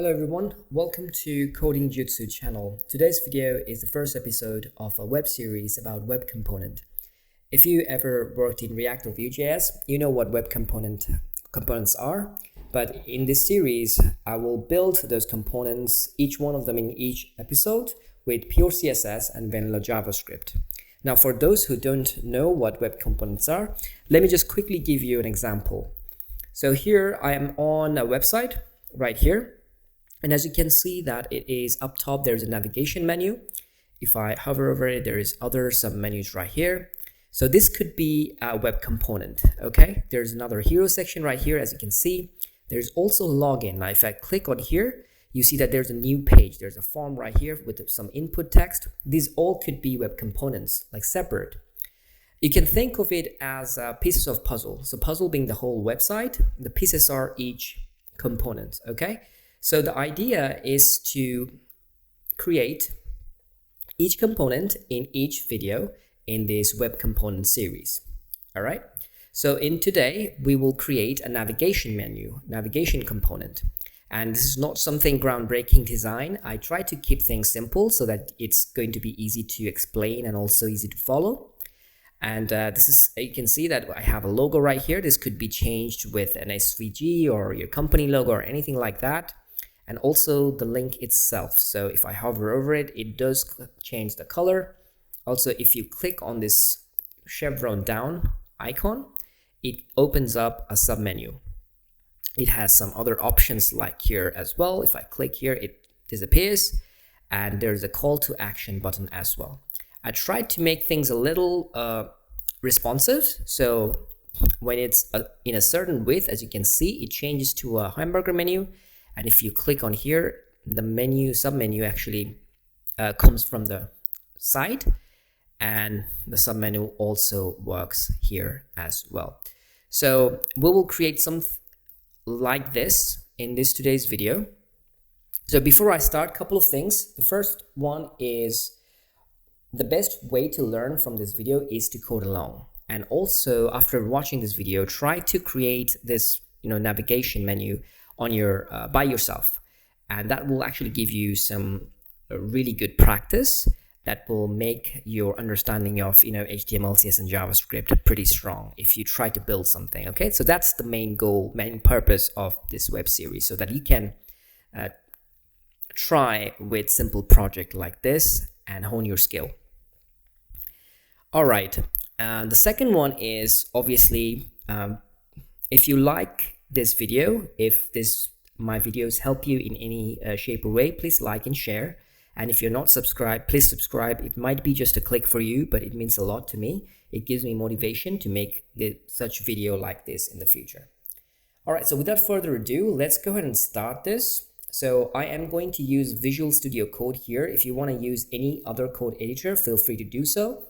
Hello everyone, welcome to Coding Jitsu channel. Today's video is the first episode of a web series about web component. If you ever worked in React or Vue.js, you know what web components are, but in this series, I will build those components, each one of them in each episode with pure CSS and vanilla JavaScript. Now, for those who don't know what web components are, let me just quickly give you an example. So here I am on a website right here. And as you can see that it is up top, there's a navigation menu. If I hover over it, there is other sub-menus right here. So this could be a web component, okay? There's another hero section right here, as you can see. There's also login. Now, if I click on here, you see that there's a new page. There's a form right here with some input text. These all could be web components, like separate. You can think of it as pieces of puzzle. So puzzle being the whole website, the pieces are each component, okay? So the idea is to create each component in each video in this web component series. All right. So in today, we will create a navigation menu, navigation component. And this is not something groundbreaking design. I try to keep things simple so that it's going to be easy to explain and also easy to follow. And this is, you can see that I have a logo right here. This could be changed with an SVG or your company logo or anything like that. And also the link itself. So if I hover over it, it does change the color. Also, if you click on this chevron down icon, it opens up a submenu. It has some other options like here as well. If I click here, it disappears. And there's a call to action button as well. I tried to make things a little responsive. So when it's in a certain width, as you can see, it changes to a hamburger menu. And if you click on here, the menu, submenu actually comes from the side, and the submenu also works here as well. So we will create something like this in today's video. So before I start, a couple of things. The first one is the best way to learn from this video is to code alone. And also after watching this video, try to create this navigation menu on your by yourself, and that will actually give you some really good practice that will make your understanding of HTML, CSS, and JavaScript pretty strong if you try to build something. Okay, so that's the main goal, main purpose of this web series, so that you can try with simple project like this and hone your skill. All right, the second one is obviously if you like this video, if my videos help you in any shape or way, please like and share. And if you're not subscribed, please subscribe. It might be just a click for you, but it means a lot to me. It gives me motivation to make such video like this in the future. All right, so without further ado, let's go ahead and start this. So I am going to use Visual Studio Code here. If you want to use any other code editor, feel free to do so.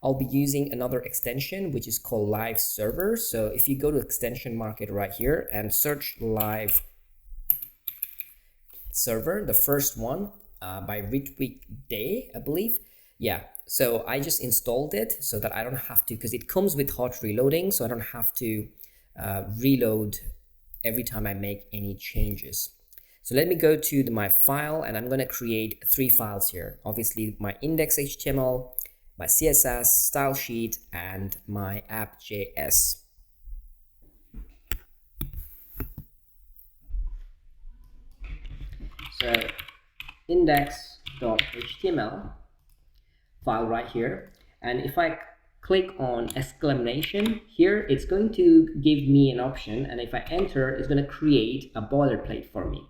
I'll be using another extension, which is called Live Server. So if you go to extension market right here and search Live Server, the first one by Ritwik Day, I believe. Yeah, so I just installed it so that I don't have to, because it comes with hot reloading, so I don't have to reload every time I make any changes. So let me go to my file, and I'm going to create 3 files here. Obviously, my index.html, my CSS, style sheet, and my app.js. So index.html file right here. And if I click on exclamation here, it's going to give me an option. And if I enter, it's going to create a boilerplate for me.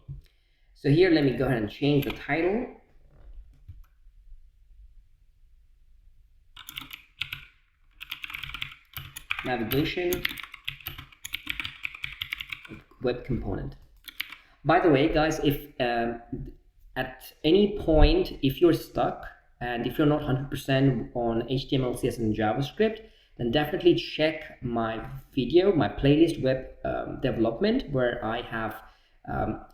So here, let me go ahead and change the title. Navigation web component. By the way, guys, if at any point, if you're stuck and if you're not 100% on HTML, CSS, and JavaScript, then definitely check my video, my playlist web development, where I have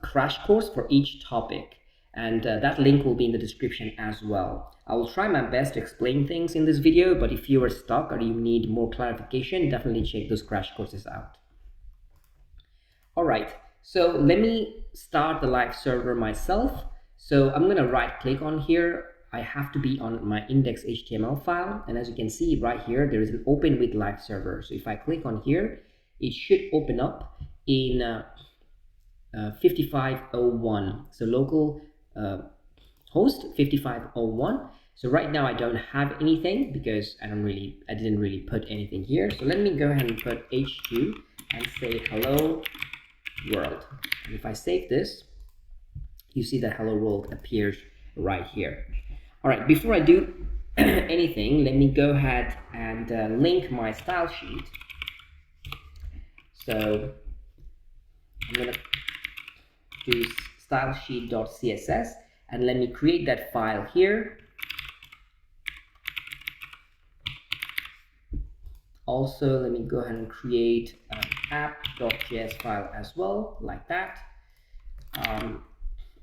crash course for each topic. And that link will be in the description as well. I will try my best to explain things in this video, but if you are stuck or you need more clarification, definitely check those crash courses out. All right, so let me start the live server myself. So I'm going to right click on here. I have to be on my index.html file, and as you can see right here, there is an open with live server. So if I click on here, it should open up in 5501. So local host 5501. So right now I don't have anything because I didn't really put anything here. So let me go ahead and put h2 and say hello world. And if I save this, you see that hello world appears right here. All right, before I do anything, let me go ahead and link my style sheet. So I'm going to do stylesheet.css, and let me create that file here. Also, let me go ahead and create an app.js file as well, like that.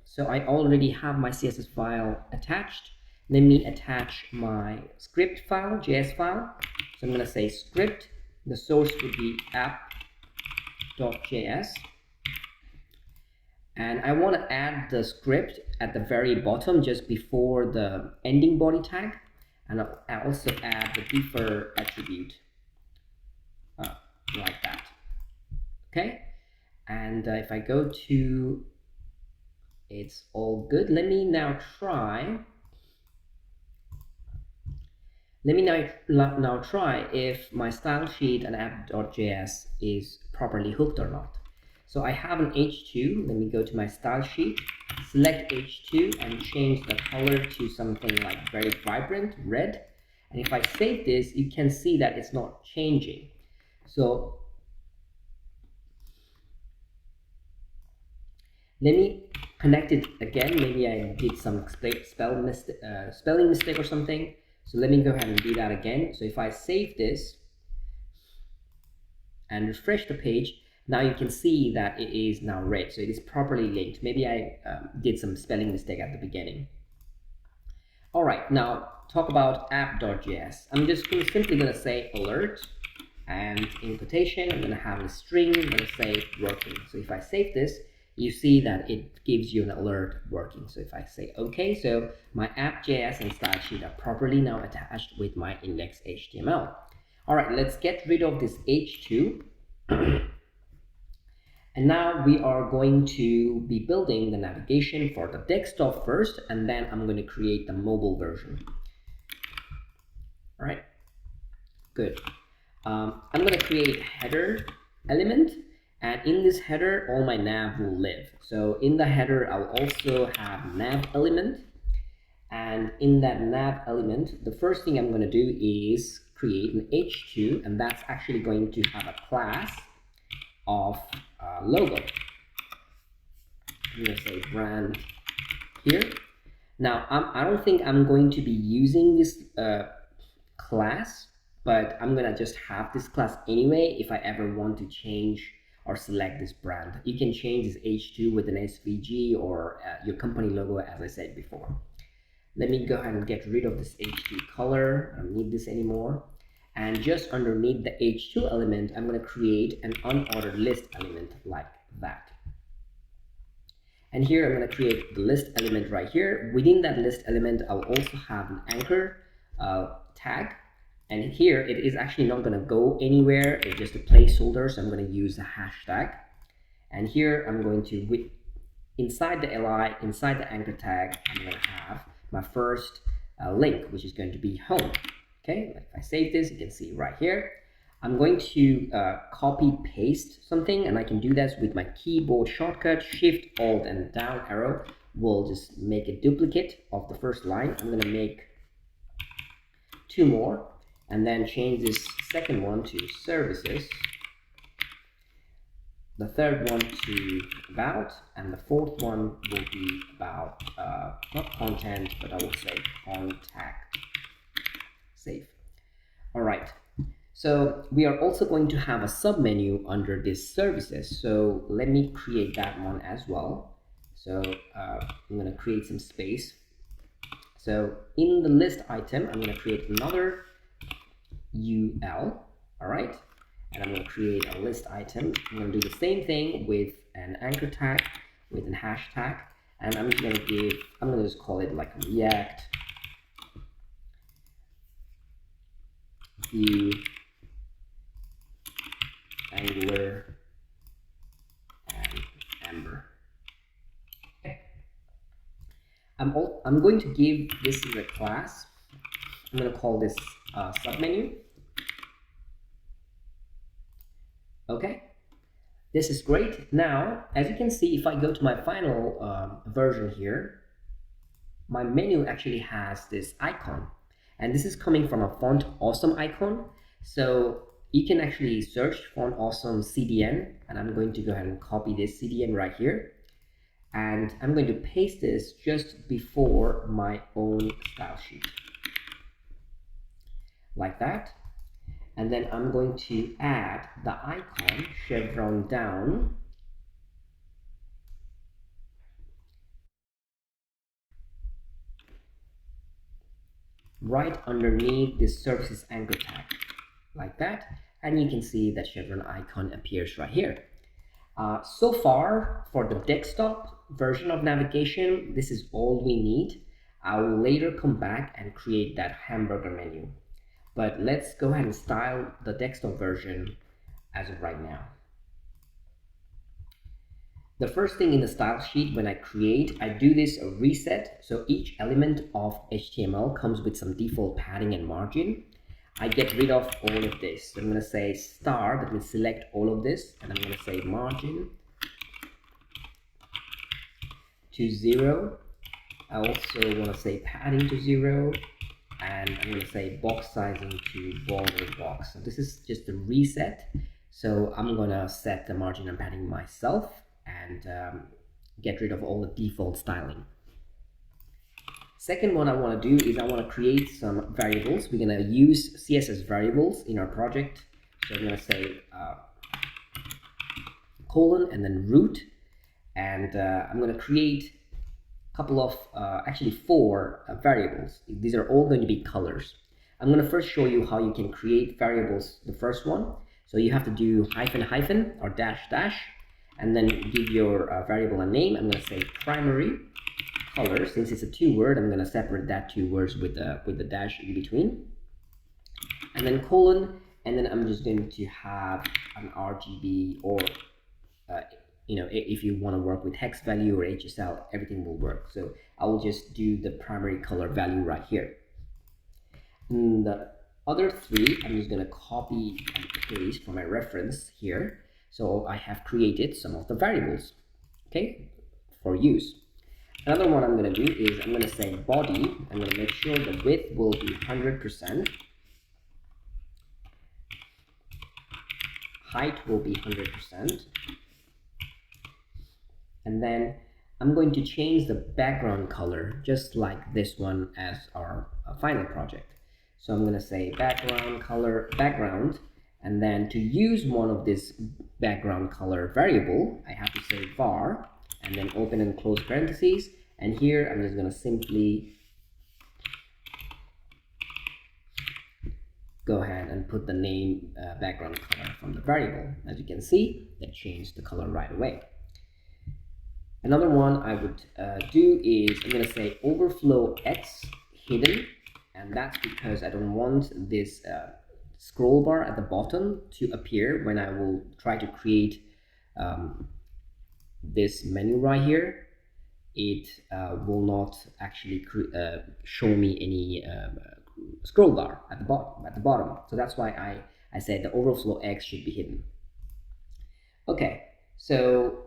So I already have my CSS file attached. Let me attach my script file, JS file. So I'm going to say script. The source would be app.js. And I want to add the script at the very bottom, just before the ending body tag. And I'll also add the defer attribute like that. Okay. And if I go to, it's all good. Let me now try. Let me now try if my style sheet and app.js is properly hooked or not. So I have an h2. Let me go to my style sheet, select h2 and change the color to something like very vibrant red. And if I save this, you can see that it's not changing. So let me connect it again. Maybe I did some spelling mistake or something. So let me go ahead and do that again. So if I save this and refresh the page, now you can see that it is now red. So it is properly linked. Maybe I did some spelling mistake at the beginning. All right, now talk about app.js. I'm just simply going to say alert, and in quotation, I'm going to have a string. I'm going to say working. So if I save this, you see that it gives you an alert working. So if I say OK, so my app.js and style sheet are properly now attached with my index.html. All right, let's get rid of this h2. And now we are going to be building the navigation for the desktop first, and then I'm going to create the mobile version. All right, good. I'm going to create a header element. And in this header, all my nav will live. So in the header, I'll also have nav element. And in that nav element, the first thing I'm going to do is create an h2, and that's actually going to have a class of logo. I'm going to say brand here. Now, I don't think I'm going to be using this class, but I'm going to just have this class anyway if I ever want to change or select this brand. You can change this h2 with an SVG or your company logo, as I said before. Let me go ahead and get rid of this h2 color. I don't need this anymore. And just underneath the h2 element, I'm going to create an unordered list element like that. And here I'm going to create the list element right here. Within that list element, I'll also have an anchor tag. And here it is actually not going to go anywhere. It's just a placeholder. So I'm going to use the hashtag. And here I'm going to, inside the li, inside the anchor tag, I'm going to have my first link, which is going to be home. Okay, if I save this, you can see right here. I'm going to copy paste something, and I can do that with my keyboard shortcut. Shift, Alt, and down arrow will just make a duplicate of the first line. I'm going to make 2 more, and then change this second one to services, the third one to about, and the fourth one will be about not content, but I will say contact. Save. All right, so we are also going to have a submenu under this services, so let me create that one as well. So I'm going to create some space. So in the list item, I'm going to create another UL. All right, and I'm going to create a list item. I'm going to do the same thing with an anchor tag. with an hashtag, and I'm gonna just call it like React Vue Angular and Amber. Okay. I'm going to give this as a class. I'm going to call this submenu. Okay, this is great. Now, as you can see, if I go to my final version here, my menu actually has this icon, and this is coming from a Font Awesome icon. So you can actually search Font Awesome CDN, and I'm going to go ahead and copy this CDN right here, and I'm going to paste this just before my own style sheet, like that. And then I'm going to add the icon chevron down right underneath this services anchor tag, like that. And you can see that chevron icon appears right here. So far, for the desktop version of navigation, this is all we need. I will later come back and create that hamburger menu. But let's go ahead and style the desktop version as of right now. The first thing in the style sheet, when I create, I do this reset. So each element of HTML comes with some default padding and margin. I get rid of all of this. So I'm going to say star, that means select all of this, and I'm going to say margin to 0. I also want to say padding to 0, and I'm going to say box sizing to border box. So this is just a reset. So I'm going to set the margin and padding myself and get rid of all the default styling. Second one I want to do is I want to create some variables. We're going to use CSS variables in our project. So I'm going to say colon and then root, and I'm going to create a couple of, actually 4 variables. These are all going to be colors. I'm going to first show you how you can create variables, the first one. So you have to do hyphen hyphen or dash dash, and then give your variable a name. I'm going to say primary color. Since it's a 2-word, I'm going to separate that 2 words with the dash in between, and then colon, and then I'm just going to have an RGB, or you know, if you want to work with hex value or HSL, everything will work. So I will just do the primary color value right here. And the other 3, I'm just going to copy and paste from my reference here. So I have created some of the variables, okay, for use. Another one I'm going to do is I'm going to say body. I'm going to make sure the width will be 100%. Height will be 100%. And then I'm going to change the background color, just like this one, as our final project. So I'm going to say background color, background, and then to use one of this background color variable, I have to say var, and then open and close parentheses. And here I'm just going to simply go ahead and put the name background color from the variable. As you can see, that changed the color right away. Another one I would do is I'm going to say overflow X hidden, and that's because I don't want this scroll bar at the bottom to appear when I will try to create this menu right here. It will not actually show me any scroll bar at the bottom. So that's why I said the overflow X should be hidden. Okay, so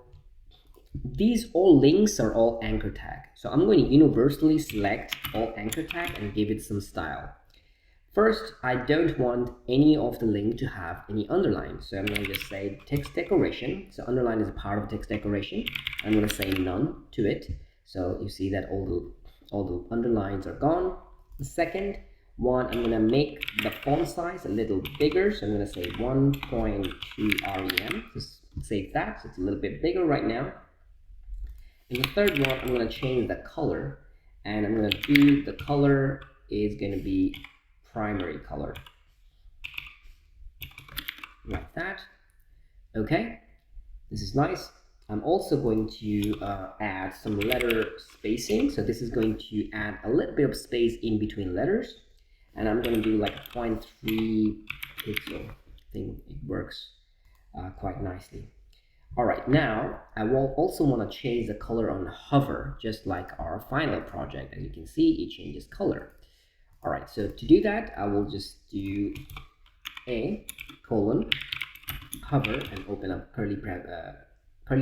these all links are all anchor tag. So I'm going to universally select all anchor tag and give it some style. First, I don't want any of the link to have any underline. So I'm going to just say text decoration. So underline is a part of text decoration. I'm going to say none to it. So you see that all the underlines are gone. The second one, I'm going to make the font size a little bigger. So I'm going to say 1.2 rem. Just save that. So it's a little bit bigger right now. And the third one, I'm going to change the color, and I'm going to do the color is going to be primary color, like that. Okay, this is nice. I'm also going to add some letter spacing. So this is going to add a little bit of space in between letters. And I'm going to do like a 0.3 pixel. I think it works quite nicely. All right, now I will also want to change the color on hover, just like our final project. As you can see, it changes color. All right, so to do that, I will just do a colon hover and open up curly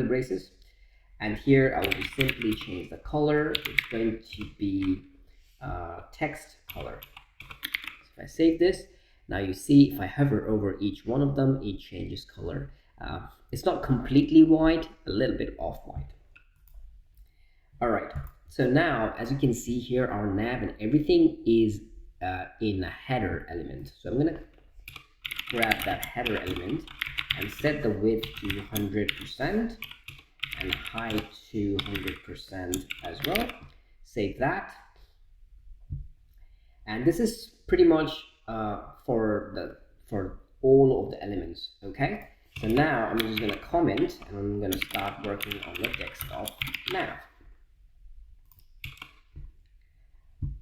braces. And here I will just simply change the color. It's going to be text color. So if I save this, now you see if I hover over each one of them, it changes color. It's not completely white, a little bit off-white. All right, so now as you can see here, our nav and everything is in a header element. So I'm gonna grab that header element and set the width to 100% and height to 100% as well. Save that. And this is pretty much for all of the elements, okay? So now I'm just gonna comment and I'm gonna start working on the desktop nav.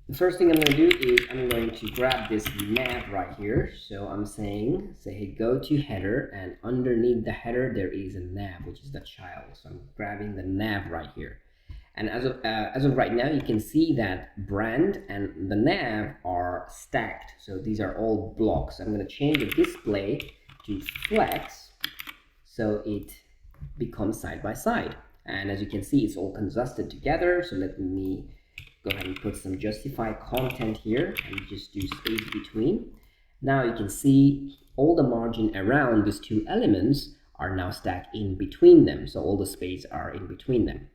The first thing I'm going to do is I'm going to grab this nav right here. So I'm saying, say, hey, go to header, and underneath the header there is a nav, which is the child. So I'm grabbing the nav right here. And as of right now, you can see that brand and the nav are stacked. So these are all blocks. I'm going to change the display to flex so it becomes side by side. And as you can see, it's all congested together. So let me go ahead and put some justify content here and just do space between. Now you can see all the margin around these two elements are now stacked in between them. So all the space are in between them.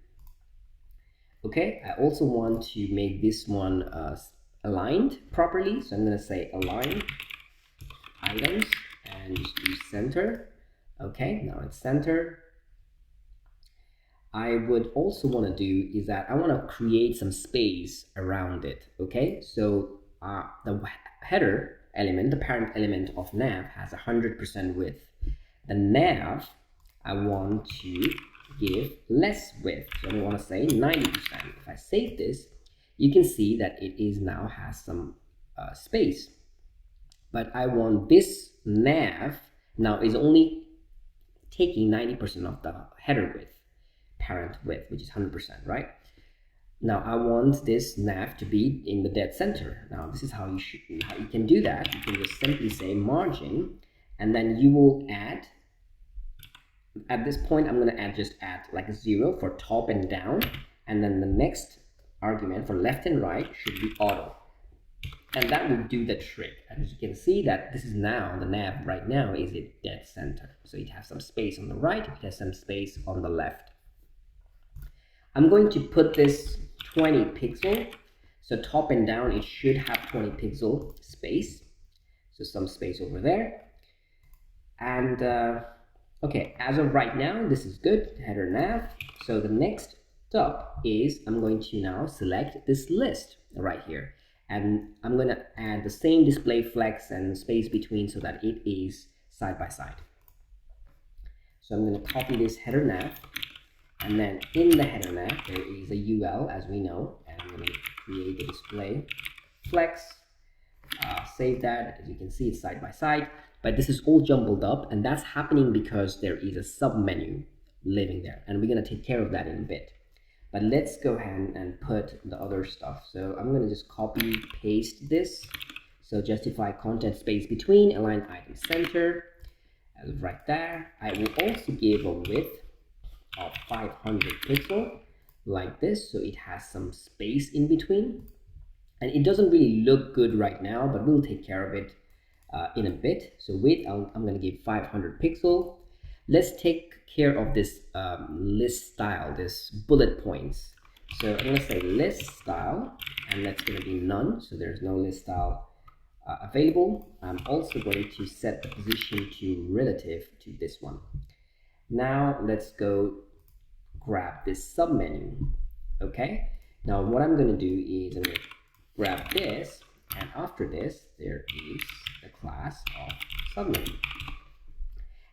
Okay, I also want to make this one aligned properly. So I'm going to say align items and just do center. Okay, now it's center. I would also want to do is that I want to create some space around it. Okay, so the header element, the parent element of nav, has 100% width. The nav, I want to give less width, so I want to say 90%. If I save this, you can see that it is now has some space. But I want this nav now is only taking 90% of the header width. Parent width, which is 100%, right? Now I want this nav to be in the dead center. Now this is how you can do that. You can just simply say margin, and then you will add. At this point, I'm going to add like a 0 for top and down, and then the next argument for left and right should be auto, and that will do the trick. And as you can see that this is now the nav right now is in dead center. So it has some space on the right, it has some space on the left. I'm going to put this 20 pixel. So top and down, it should have 20 pixel space. So some space over there. And okay, as of right now, this is good, header nav. So the next step is I'm going to now select this list right here. And I'm going to add the same display flex and space between so that it is side by side. So I'm going to copy this header nav. And then in the header nav, there is a UL, as we know, and I'm going to create a display flex, save that. As you can see, it's side by side, but this is all jumbled up, and that's happening because there is a submenu living there, and we're going to take care of that in a bit. But let's go ahead and put the other stuff. So I'm going to just copy, paste this. So justify content space between, align item center, as right there. I will also give a width of 500 pixel like this, so it has some space in between, and it doesn't really look good right now, but we'll take care of it in a bit. So width, I'm going to give 500 pixel. Let's take care of this list style, this bullet points. So I'm going to say list style, and that's going to be none, so there's no list style available. I'm also going to set the position to relative to this one. Now let's go grab this submenu. Okay, now what I'm going to do is I'm going to grab this, and after this there is the class of submenu,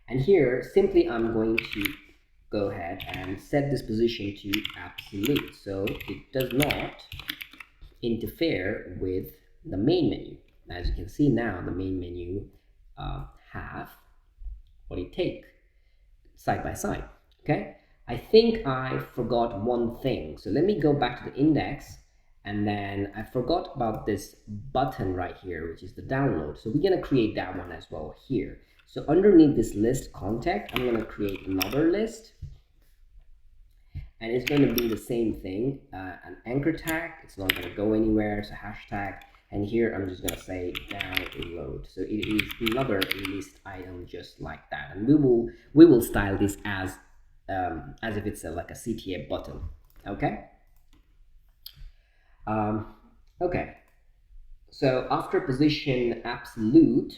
and here simply I'm going to go ahead and set this position to absolute, so it does not interfere with the main menu. As you can see now, the main menu have what it take side by side. Okay, I think I forgot one thing, so let me go back to the index, and then I forgot about this button right here, which is the download. So we're gonna create that one as well here. So underneath this list contact, I'm gonna create another list, and it's going to be the same thing, an anchor tag. It's not going to go anywhere. It's a hashtag, and here I'm just going to say download. So it is another list item just like that, and we will style this as if it's like a CTA button. Okay. Okay. So after position absolute,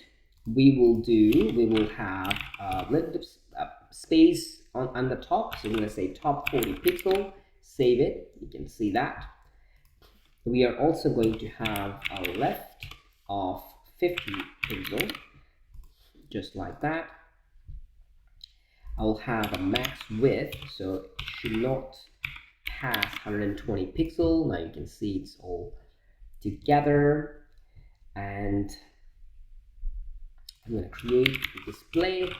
we will have a little bit of space on the top. So we're going to say top 40 pixel, save it. You can see that. We are also going to have a left of 50 pixel, just like that. I'll have a max width, so it should not pass 120 pixel. Now you can see it's all together, and I'm going to create a display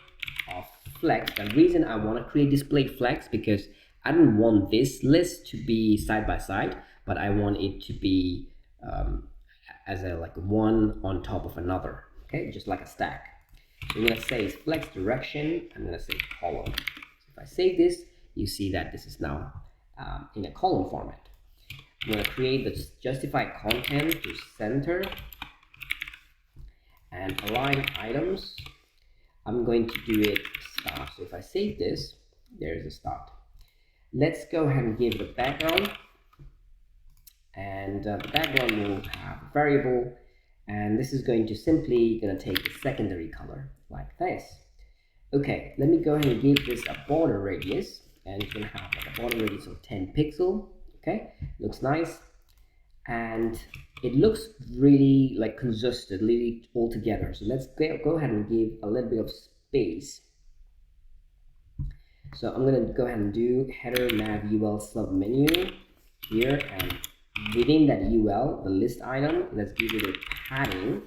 of flex. The reason I want to create display flex because I don't want this list to be side by side, but I want it to be as a like one on top of another. Okay, just like a stack. So I'm going to say flex direction. I'm going to say column. So if I save this, you see that this is now in a column format. I'm going to create the justify content to center and align items. I'm going to do it start. So if I save this, there's a start. Let's go ahead and give it a background, and the background will have a variable, and this is going to simply take the secondary color like this. Okay, let me go ahead and give this a border radius, and it's going to have like a border radius of 10 pixel. Okay, looks nice, and it looks really like consistent, really all together. So let's go ahead and give a little bit of space. So I'm going to go ahead and do header nav ul sub menu here, and within that ul, the list item, let's give it a padding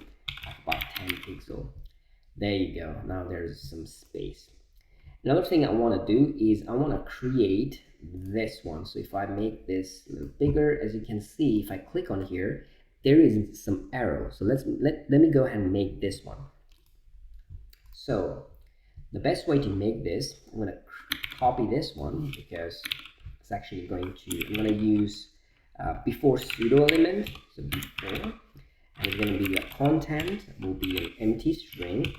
of about 10 pixel. There you go. Now there's some space. Another thing I want to do is I want to create this one. So if I make this a little bigger, as you can see, if I click on here, there is some arrow. So let me go ahead and make this one. So the best way to make this, I'm going to copy this one because it's actually going to, I'm going to use before pseudo element. So before, and it's going to be the content will be an empty string,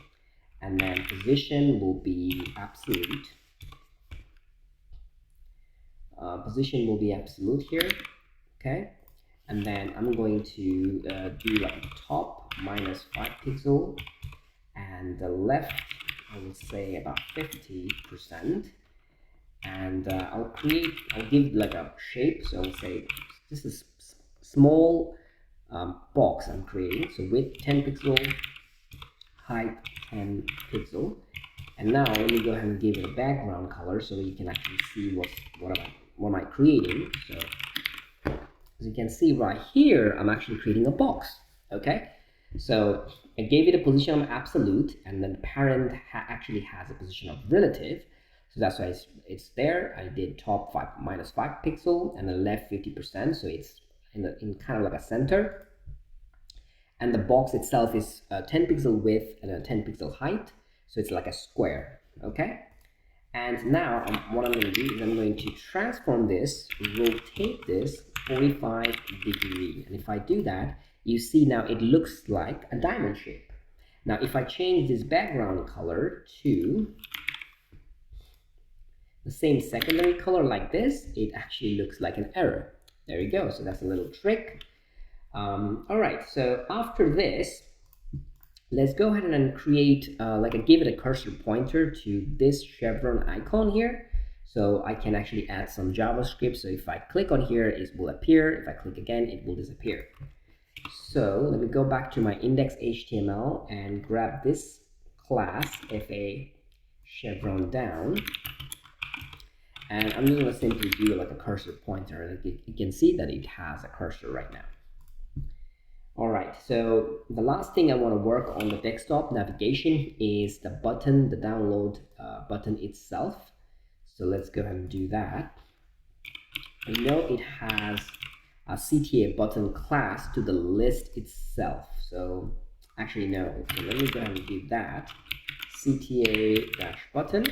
and then position will be absolute. Position will be absolute here, okay? And then I'm going to do like top minus 5 pixel, and the left I would say about 50%, and I'll give like a shape. So I'll say this is small box I'm creating. So width 10 pixel, height 10 pixel, and now let me go ahead and give it a background color so you can actually see what am I creating. So as you can see right here, I'm actually creating a box. Okay, so I gave it a position of absolute, and then the parent actually has a position of relative. So that's why it's there. I did top minus 5 pixel and the left 50%. So it's in kind of like a center. And the box itself is 10 pixel width and a 10 pixel height. So it's like a square. Okay. And now what I'm going to do is I'm going to transform this, rotate this 45 degree. And if I do that, you see now it looks like a diamond shape. Now if I change this background color to the same secondary color like this, it actually looks like an arrow. There you go. So that's a little trick. All right, so after this, let's go ahead and create give it a cursor pointer to this chevron icon here. So I can actually add some JavaScript. So if I click on here, it will appear. If I click again, it will disappear. So let me go back to my index.html and grab this class fa chevron down. And I'm just going to simply do like a cursor pointer, and you can see that it has a cursor right now. All right, so the last thing I want to work on the desktop navigation is the button, the download button itself. So let's go ahead and do that. I know it has a CTA button class to the list itself. So actually no, so let me go ahead and do that. CTA-button,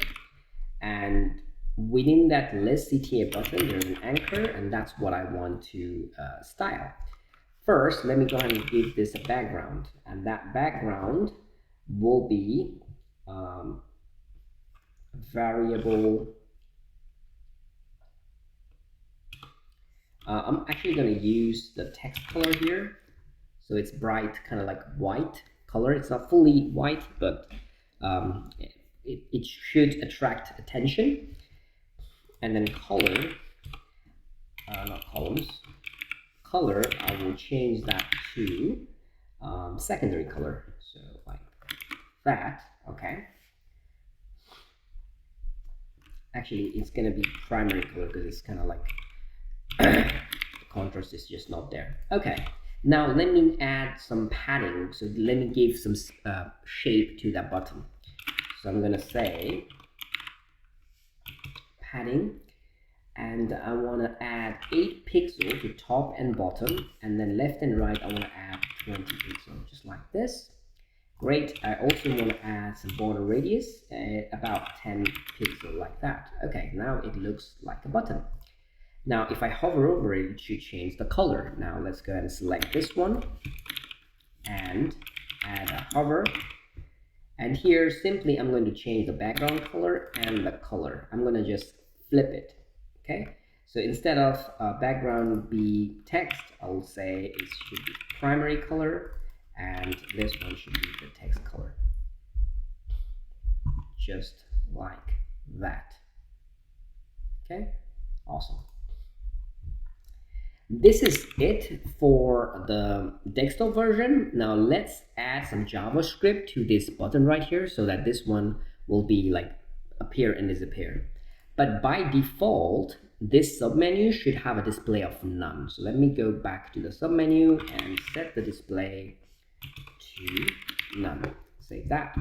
and within that list CTA button, there's an anchor, and that's what I want to style. First, let me go ahead and give this a background, and that background will be variable. I'm actually going to use the text color here, so it's bright, kind of like white color. It's not fully white, but it should attract attention. And then color, not columns, color, I will change that to secondary color, so like that. Okay, actually it's gonna be primary color because it's kind of like the contrast is just not there. Okay, now let me add some padding, so let me give some shape to that button. So I'm gonna say padding, and I want to add 8 pixels to top and bottom, and then left and right I want to add 20 pixels, just like this. Great. I also want to add some border radius, about 10 pixels, like that. Okay, now it looks like a button. Now if I hover over it, it should change the color. Now let's go ahead and select this one and add a hover. And here simply I'm going to change the background color and the color. I'm going to just flip it. Okay, so instead of background be text, I'll say it should be primary color, and this one should be the text color. Just like that. Okay, awesome. This is it for the desktop version. Now let's add some JavaScript to this button right here so that this one will be like appear and disappear. But by default, this submenu should have a display of none. So let me go back to the submenu and set the display to none. Save that.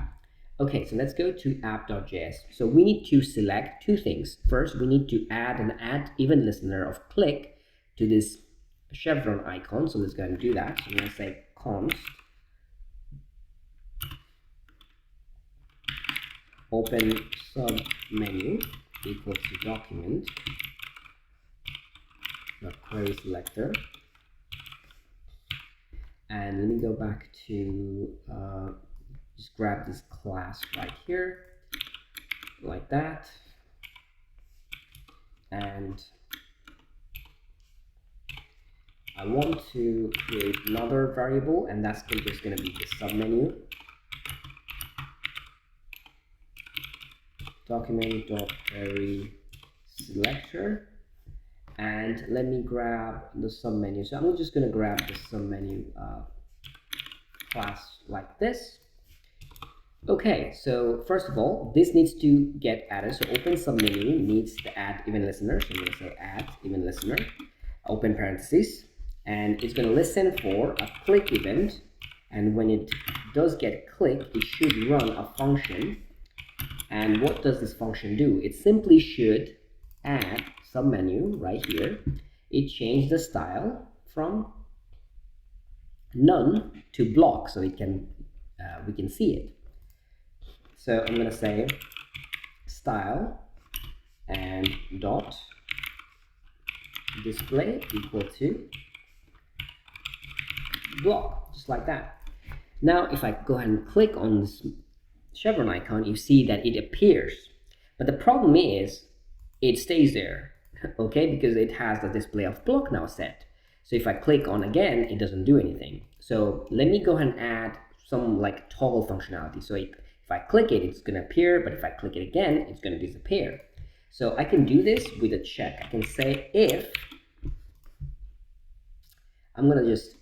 Okay, so let's go to app.js. So we need to select two things. First, we need to add an add event listener of click to this chevron icon. So let's go ahead and do that. So I'm going to say const open submenu equal to document query selector, and let me go back to just grab this class right here like that, and I want to create another variable, and that's just going to be the submenu document.query selector, and let me grab the submenu. So I'm just going to grab the submenu class like this. Okay, so first of all, this needs to get added. So open submenu needs to add event listener. So I'm going to say add event listener, open parentheses, and it's going to listen for a click event. And when it does get clicked, it should run a function. And what does this function do? It simply should add submenu right here. It changed the style from none to block, so it can we can see it. So I'm going to say style and dot display equal to block, just like that. Now if I go ahead and click on this chevron icon, you see that it appears, but the problem is it stays there, okay, because it has the display of block now set. So if I click on again, it doesn't do anything. So let me go ahead and add some like toggle functionality. So if I click it, it's going to appear, but if I click it again, it's going to disappear. So I can do this with a check. I can say if, I'm going to just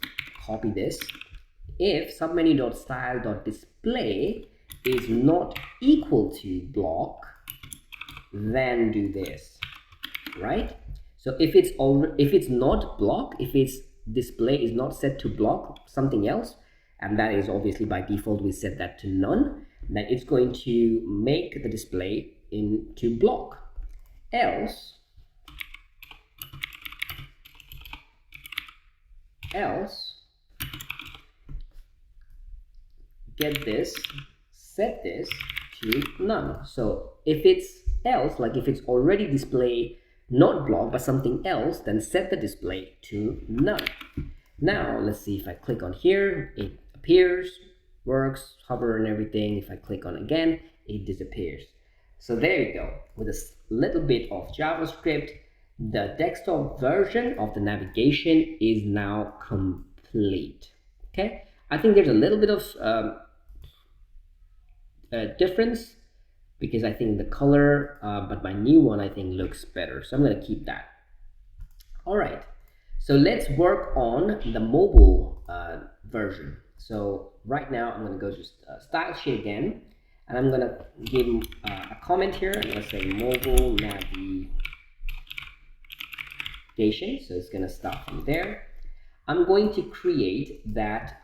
copy this, if submenu.style.display is not equal to block, then do this. right? So if it's not block, if its display is not set to block something else, and that is obviously by default we set that to none, then it's going to make the display into block. Else get this, set this to none. So if it's else, like if it's already display not block but something else, then set the display to none. Now let's see, if I click on here, it appears, works, hover and everything. If I click on again, it disappears. So there you go. With a little bit of JavaScript, the desktop version of the navigation is now complete. Okay, I think there's a little bit of difference because I think the color, but my new one I think looks better, so I'm going to keep that. All right, so let's work on the mobile version. So right now I'm going to go to style sheet again, and I'm going to give a comment here. I'm going to say mobile navigation, so it's going to start from there. I'm going to create that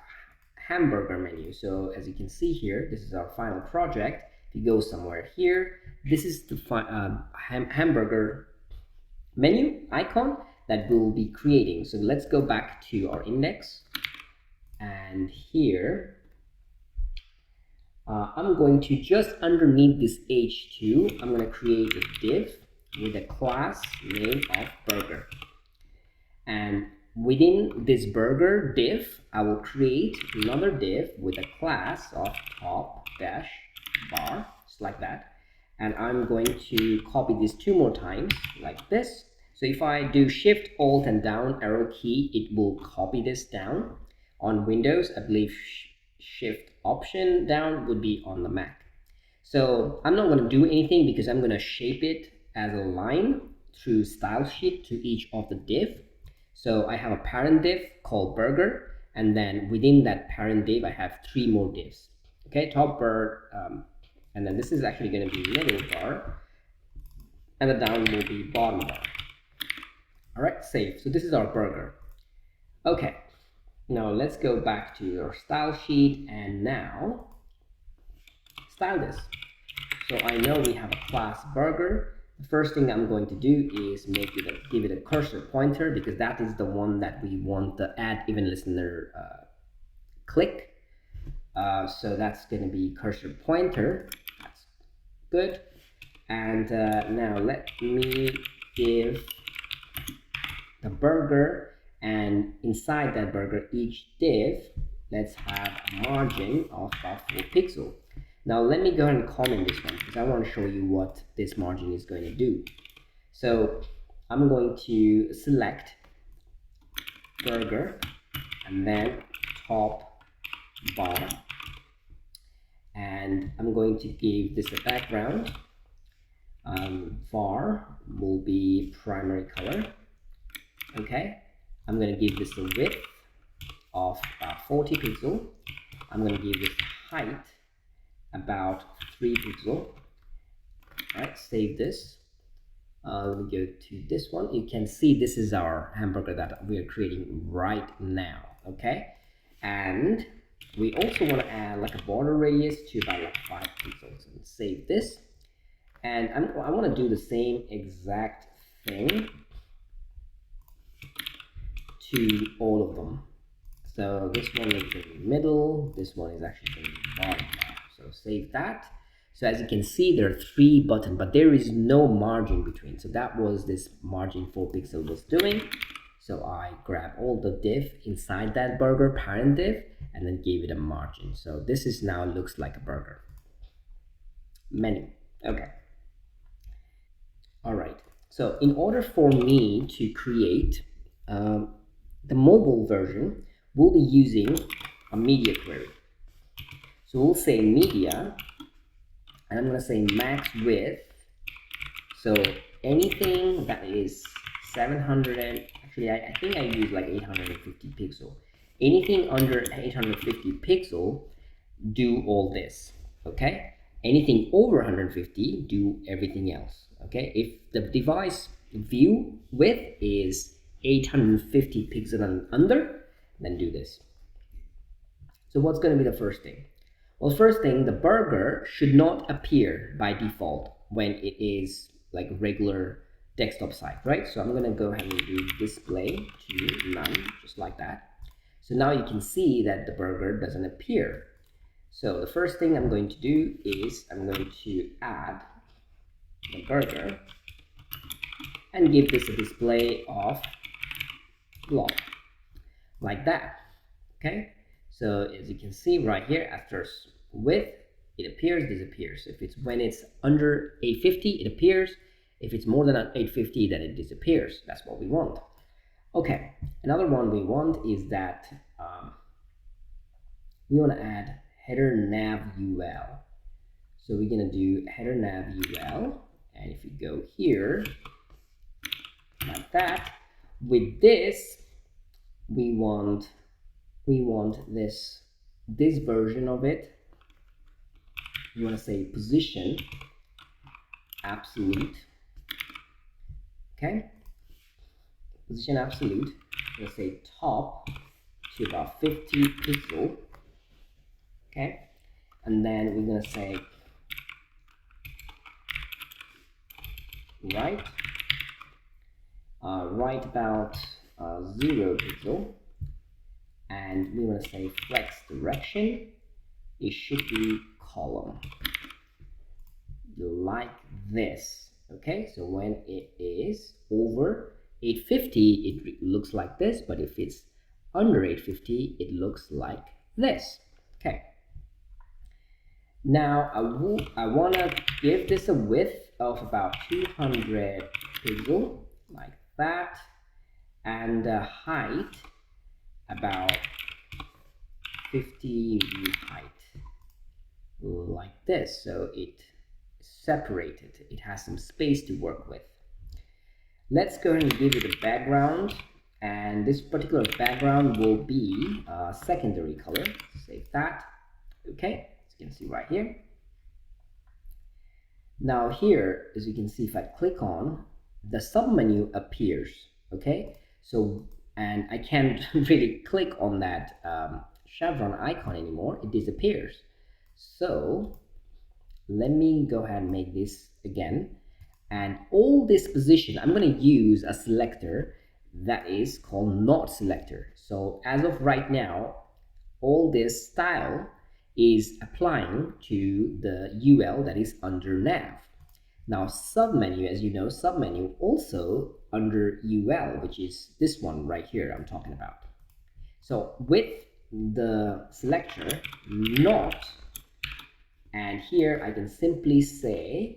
hamburger menu. So as you can see here, this is our final project. If you go somewhere here, this is the hamburger menu icon that we'll be creating. So let's go back to our index, and here I'm going to just underneath this h2, I'm going to create a div with a class name of burger, and within this burger div, I will create another div with a class of top dash bar, just like that. And I'm going to copy this 2 more times, like this. So if I do Shift, Alt, and down arrow key, it will copy this down. On Windows, I believe Shift Option down would be on the Mac. So I'm not going to do anything because I'm going to shape it as a line through style sheet to each of the div. So I have a parent div called burger, and then within that parent div I have 3 more divs. Okay, top bar, and then this is actually going to be middle bar, and the down will be bottom bar. All right, save. So this is our burger. Okay, now let's go back to our style sheet and now style this. So I know we have a class burger. The first thing I'm going to do is give it a cursor pointer, because that is the one that we want the add event listener click. So that's going to be cursor pointer. That's good. And now let me give the burger, and inside that burger, each div, let's have a margin of 4 pixels. Now let me go ahead and comment this one because I want to show you what this margin is going to do. So I'm going to select burger and then top bar, and I'm going to give this a background. Var will be primary color. Okay, I'm going to give this a width of 40 pixels. I'm going to give this height about 3 pixels. Alright, save this. Let me go to this one. You can see this is our hamburger that we are creating right now. Okay, and we also want to add like a border radius to about like 5 pixels. And save this. And I want to do the same exact thing to all of them. So this one is in the middle, this one is actually in the bottom. So save that. So as you can see, there are 3 buttons, but there is no margin between. So that was this margin 4 pixel was doing. So I grab all the div inside that burger parent div and then gave it a margin. So this is now looks like a burger menu. Okay. All right. So in order for me to create the mobile version, we'll be using a media query. So we'll say media, and I'm going to say max width. So anything that is 700, and actually I think I use like 850 pixel. Anything under 850 pixel, do all this. Okay. Anything over 150, do everything else. Okay. If the device view width is 850 pixels and under, then do this. So what's going to be the first thing? Well, first thing, the burger should not appear by default when it is like a regular desktop site, right? So I'm going to go ahead and do display to none, just like that. So now you can see that the burger doesn't appear. So the first thing I'm going to do is I'm going to add the burger and give this a display of block, like that, okay? So as you can see right here, after width, it appears, disappears. If it's when it's under 850, it appears. If it's more than 850, then it disappears. That's what we want. Okay, another one we want is that we want to add Header Nav Ul. So we're going to do Header Nav Ul, and if you go here, like that, with this, we want this version of it. You want to say position absolute, okay? Position absolute. Let's say top to about 50 pixel, okay? And then we're gonna say right, right about 0 pixel, and we want to say flex direction. It should be column, like this, okay? So when it is over 850, it looks like this, but if it's under 850, it looks like this, okay? Now I want to give this a width of about 200 pixel, like that, and a height about 50 view height, like this. So it separated, it has some space to work with. Let's go ahead and give it a background, and this particular background will be a secondary color. Save that, okay? As you can see right here. Now here, as you can see, if I click on, the submenu appears, okay? So, and I can't really click on that chevron icon anymore, it disappears. So let me go ahead and make this again, and all this position, I'm going to use a selector that is called not selector. So as of right now, all this style is applying to the UL that is under nav. Now submenu, as you know, submenu also under UL, which is this one right here I'm talking about. So with the selector not, and here I can simply say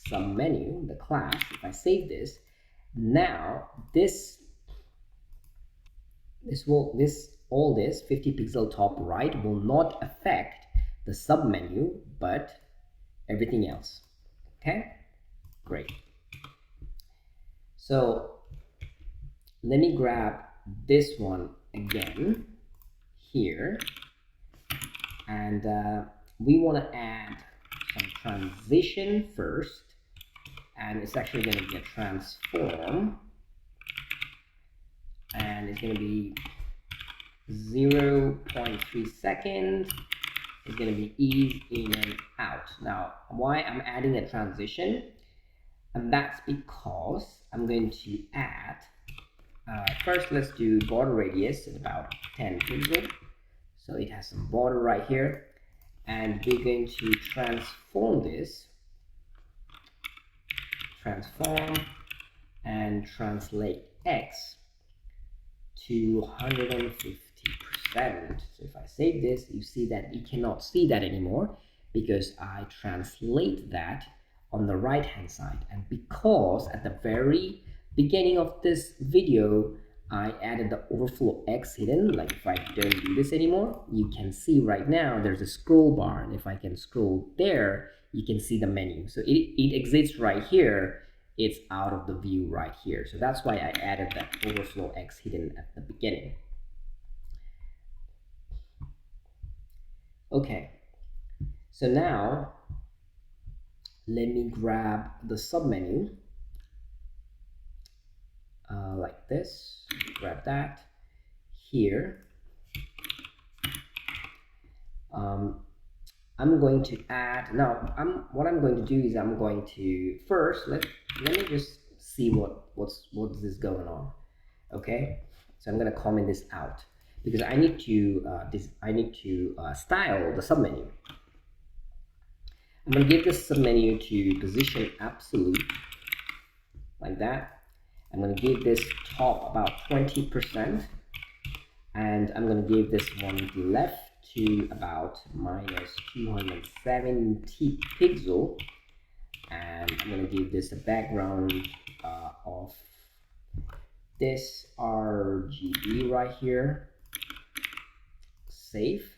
submenu, the class. If I save this, now all this 50 pixel top right will not affect the submenu, but everything else. Okay, great. So let me grab this one again here, and we want to add some transition first, and it's actually going to be a transform, and it's going to be 0.3 seconds. It's going to be ease in and out. Now, why I'm adding a transition? And that's because I'm going to add, first let's do border radius at about 10 pixels. So it has some border right here. And we're going to transform this, transform and translate X to 150%. So if I save this, you see that you cannot see that anymore because I translate that on the right hand side, and because at the very beginning of this video I added the overflow X hidden. Like if I don't do this anymore, you can see right now there's a scroll bar, and if I can scroll there, you can see the menu. So it exists right here, it's out of the view right here. So that's why I added that overflow X hidden at the beginning. Okay, so now let me grab the submenu, like this. Grab that here. I'm going to add now. What I'm going to do is I'm going to first let me just see what's this going on. Okay, so I'm going to comment this out because I need to style the submenu. I'm going to give this submenu to position absolute like that. I'm going to give this top about 20%, and I'm going to give this one left to about minus 270 pixel, and I'm going to give this a background of this RGB right here. Save.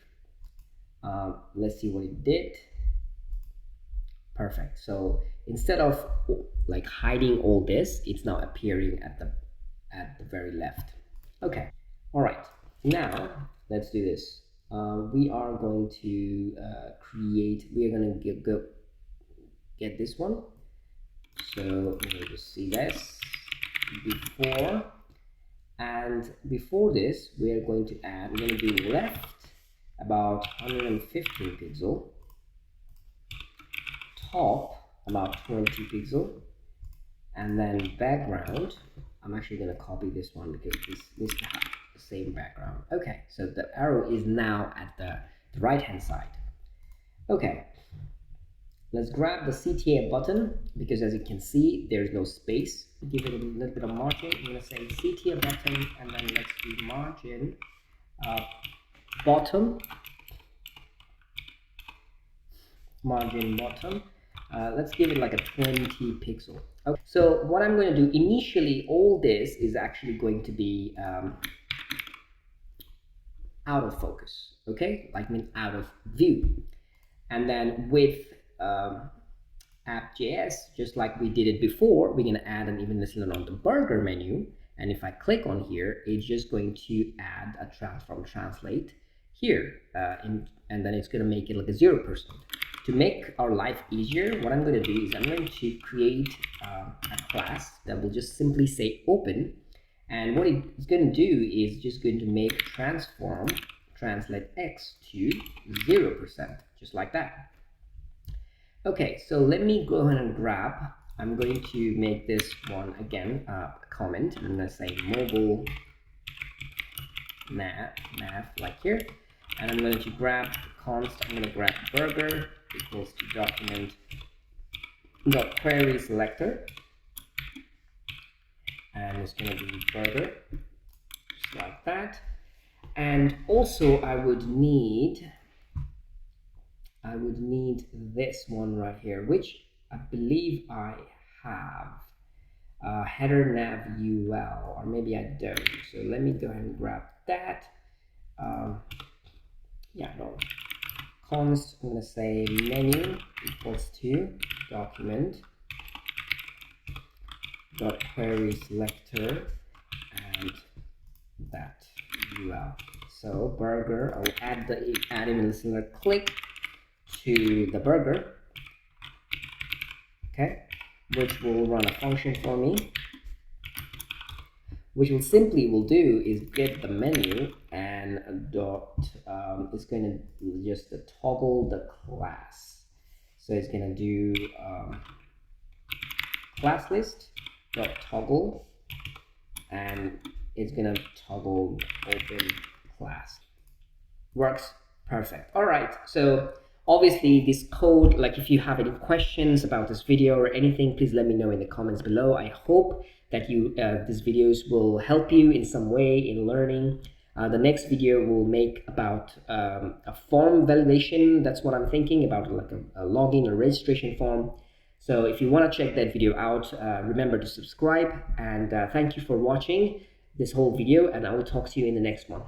Let's see what it did. Perfect. So instead of like hiding all this, it's now appearing at the very left. Okay. All right. Now let's do this. We are going to we are going to get this one. So we'll just see this before, and before this we are going to add, we're going to do left about 115 pixel, top about 20 pixel, and then background, I'm actually going to copy this one because this needs to have the same background. Okay, so the arrow is now at the right hand side. Okay, let's grab the CTA button because as you can see there's no space. Give it a little bit of margin. I'm going to say CTA button, and then let's do margin bottom, margin bottom. Let's give it like a 20 pixel. Okay, so what I'm going to do initially, all this is actually going to be out of focus, okay, like out of view. And then with app.js, just like we did it before, we're going to add an even listener on the burger menu, and if I click on here, it's just going to add a transform translate here, and then it's going to make it like a 0%. To make our life easier, what I'm going to do is I'm going to create a class that will just simply say open, and what it's going to do is just going to make transform translate x to 0%, just like that. Okay, so let me go ahead and grab, I'm going to make this one again a comment. I'm going to say mobile nav like here, and I'm going to grab const, I'm going to grab burger equals to document dot query selector, and it's going to be burger, just like that. And also I would need this one right here, which I believe I have, Header Nav Ul, or maybe I don't. So let me go ahead and grab that. Yeah, no. Const, I'm going to say menu equals to document dot query selector and that UL. So burger, I will add in a listener click to the burger, okay, which will run a function for me, which will do is get the menu and it's going to just toggle the class. So it's going to do class list dot toggle, and it's going to toggle open class. Works perfect. All right, so obviously this code, like if you have any questions about this video or anything, please let me know in the comments below. I hope that these videos will help you in some way in learning. The next video will make about a form validation. That's what I'm thinking about, like a login or registration form. So if you want to check that video out, remember to subscribe, and thank you for watching this whole video, and I will talk to you in the next one.